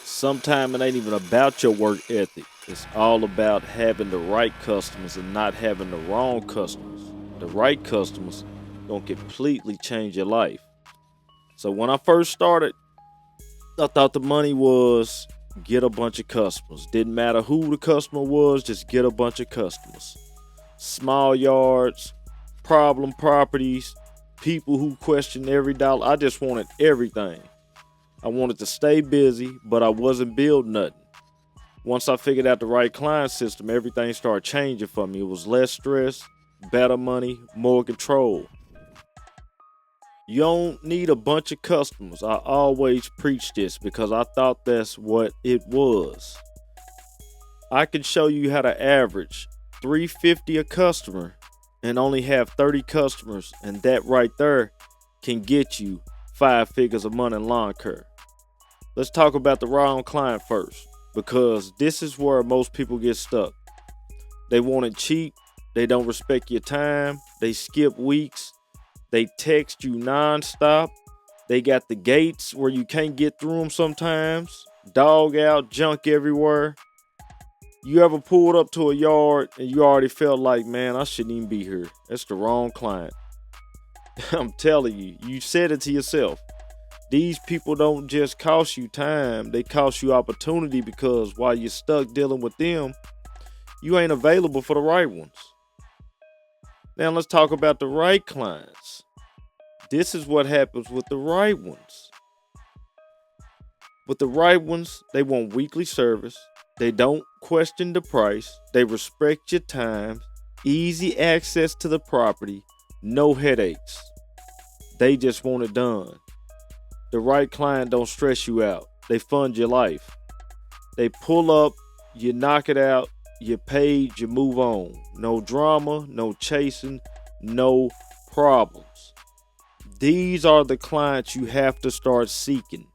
Sometimes it ain't even about your work ethic. It's all about having the right customers and not having the wrong customers. The right customers gonna completely change your life. So when I first started, I thought the money was get a bunch of customers. Didn't matter who the customer was, just get a bunch of customers. Small yards, problem properties, people who question every dollar. I just wanted everything. I wanted to stay busy, but I wasn't building nothing. Once I figured out the right client system, everything started changing for me. It was less stress, better money, more control. You don't need a bunch of customers. I always preach this because I thought that's what it was. I can show you how to average $350 a customer and only have 30 customers, and that right there can get you 5 figures a month in lawn care. Let's talk about the wrong client first, because this is where most people get stuck. They want it cheap, they don't respect your time, they skip weeks, they text you nonstop, they got the gates where you can't get through them sometimes, dog out, junk everywhere. You ever pulled up to a yard and you already felt like, man, I shouldn't even be here. That's the wrong client. I'm telling you, you said it to yourself. These people don't just cost you time, they cost you opportunity, because while you're stuck dealing with them, you ain't available for the right ones. Now let's talk about the right clients. This is what happens with the right ones. With the right ones, they want weekly service. They don't question the price. They respect your time, easy access to the property, no headaches. They just want it done. The right client don't stress you out. They fund your life. They pull up, you knock it out, you paid, you move on. No drama, no chasing, no problems. These are the clients you have to start seeking.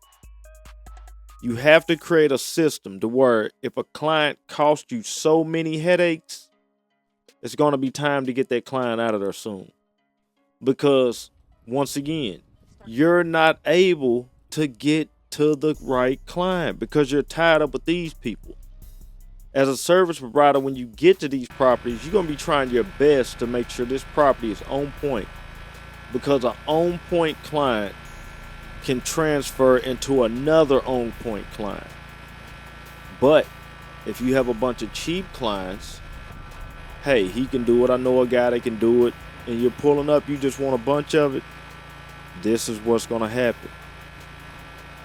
You have to create a system to where if a client costs you so many headaches, it's going to be time to get that client out of there soon. Because once again, you're not able to get to the right client because you're tied up with these people. As a service provider, when you get to these properties, you're going to be trying your best to make sure this property is on point, because an on point client can transfer into another on point client. But if you have a bunch of cheap clients, hey, he can do it, I know a guy that can do it, and you're pulling up, you just want a bunch of it, this is what's going to happen.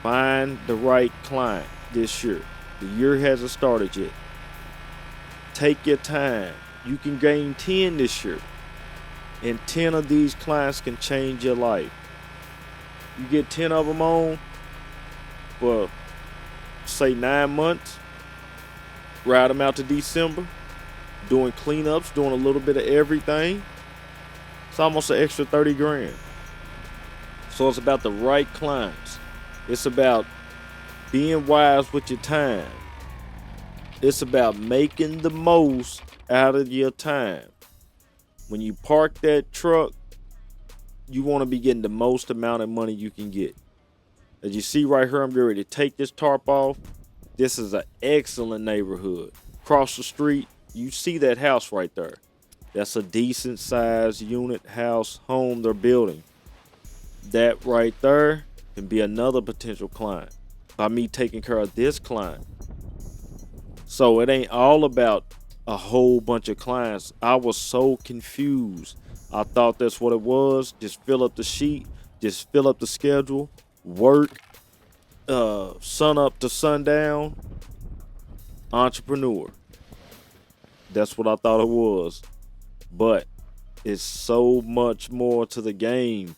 Find the right client this year. The year hasn't started yet. Take your time. You can gain 10 this year, and 10 of these clients can change your life. You get 10 of them on for, say, 9 months. Ride them out to December, doing cleanups, doing a little bit of everything. It's almost an extra 30 grand. So it's about the right clients. It's about being wise with your time. It's about making the most out of your time. When you park that truck, you want to be getting the most amount of money you can get. As you see right here, I'm getting ready to take this tarp off. This is an excellent neighborhood. Across the street, you see that house right there. That's a decent sized unit, house, home they're building. That right there can be another potential client by me taking care of this client. So it ain't all about a whole bunch of clients. I was so confused. I thought that's what it was. Just fill up the sheet, just fill up the schedule, work, sun up to sundown, entrepreneur. That's what I thought it was. But it's so much more to the game.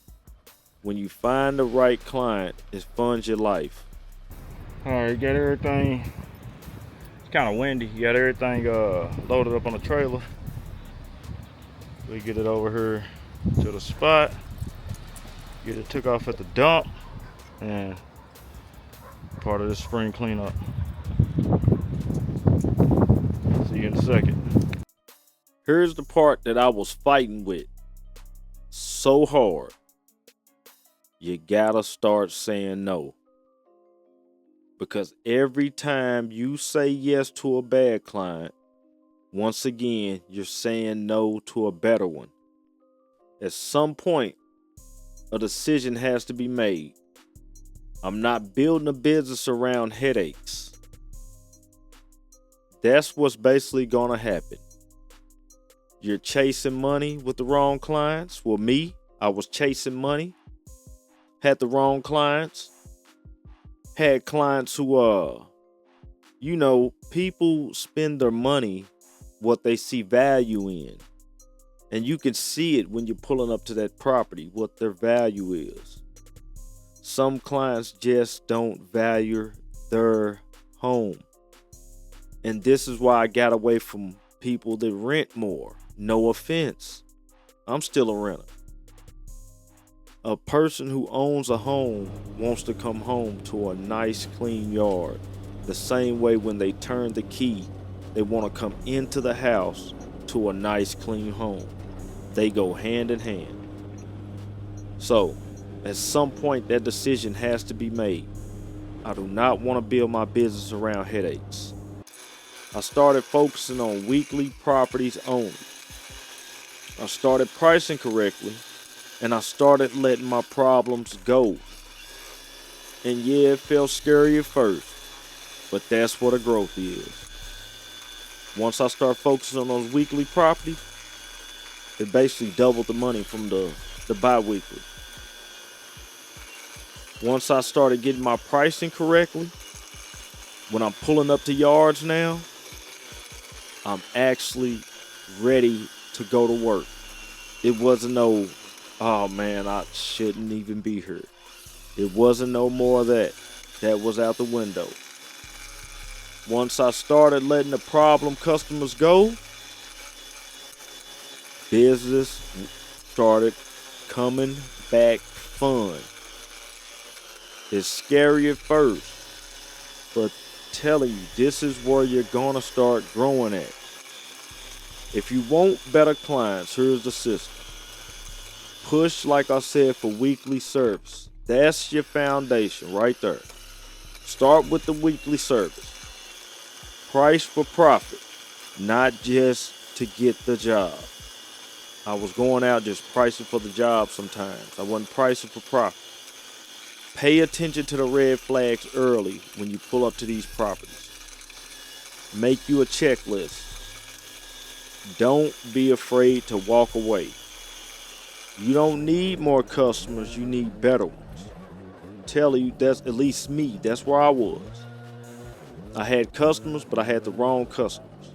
When you find the right client, it funds your life. All right, got everything. It's kind of windy. You got everything loaded up on the trailer. We get it over here to the spot. Get it took off at the dump, and part of the spring cleanup. See you in a second. Here's the part that I was fighting with so hard. You gotta start saying no. Because every time you say yes to a bad client, once again, you're saying no to a better one. At some point, a decision has to be made. I'm not building a business around headaches. That's what's basically going to happen. You're chasing money with the wrong clients. Well, me, I was chasing money, had the wrong clients, had clients who, people spend their money what they see value in. And you can see it when you're pulling up to that property, what their value is. Some clients just don't value their home. And this is why I got away from people that rent more. No offense. I'm still a renter. A person who owns a home wants to come home to a nice, clean yard. The same way when they turn the key, they want to come into the house to a nice, clean home. They go hand in hand. So, at some point, that decision has to be made. I do not want to build my business around headaches. I started focusing on weekly properties only. I started pricing correctly, and I started letting my problems go. And yeah, it felt scary at first, but that's what a growth is. Once I start focusing on those weekly properties, it basically doubled the money from the bi-weekly. Once I started getting my pricing correctly, when I'm pulling up to yards now, I'm actually ready to go to work. It wasn't no, oh man, I shouldn't even be here. It wasn't no more of that. That was out the window. Once I started letting the problem customers go, business started coming back fun. It's scary at first, but telling you, this is where you're gonna start growing at. If you want better clients, here's the system. Push, like I said, for weekly service. That's your foundation right there. Start with the weekly service. Price for profit, not just to get the job. I was going out just pricing for the job sometimes. I wasn't pricing for profit. Pay attention to the red flags early when you pull up to these properties. Make you a checklist. Don't be afraid to walk away. You don't need more customers, you need better ones. I'm telling you, that's at least me. That's where I was. I had customers, but I had the wrong customers.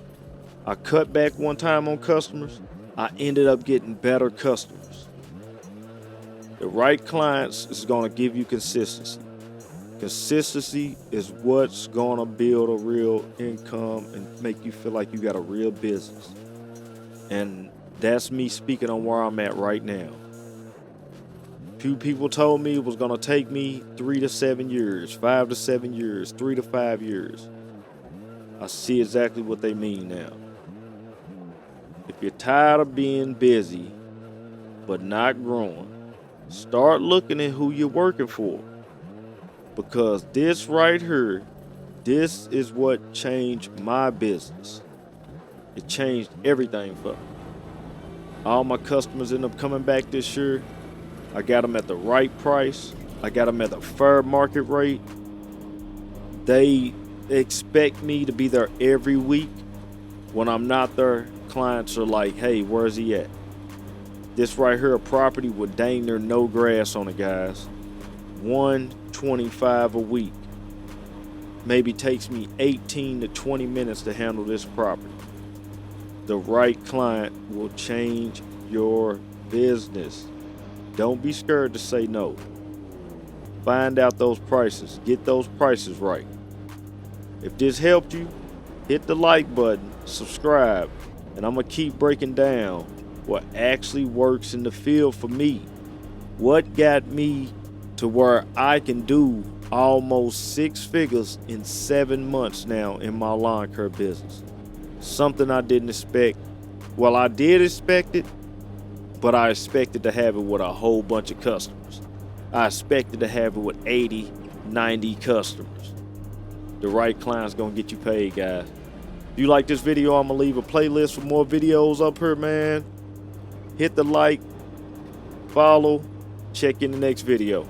I cut back one time on customers. I ended up getting better customers. The right clients is going to give you consistency. Consistency is what's going to build a real income and make you feel like you got a real business. And that's me speaking on where I'm at right now. Few people told me it was going to take me 3 to 7 years, 5 to 7 years, 3 to 5 years. I see exactly what they mean now. If you're tired of being busy but not growing, start looking at who you're working for. Because this right here, this is what changed my business. It changed everything for me. All my customers end up coming back this year. I got them at the right price. I got them at a fair market rate. They expect me to be there every week. When I'm not there, clients are like, hey, where's he at? This right here, a property with dang near no grass on it, guys. $125 a week. Maybe takes me 18 to 20 minutes to handle this property. The right client will change your business. Don't be scared to say no. Find out those prices. Get those prices right. If this helped you, hit the like button, subscribe, and I'm going to keep breaking down what actually works in the field for me. What got me to where I can do almost 6 figures in 7 months now in my lawn care business. Something I didn't expect. Well, I did expect it, but I expected to have it with a whole bunch of customers. I expected to have it with 80, 90 customers. The right client's gonna get you paid, guys. If you like this video, I'm gonna leave a playlist for more videos up here, man. Hit the like, follow, check in the next video.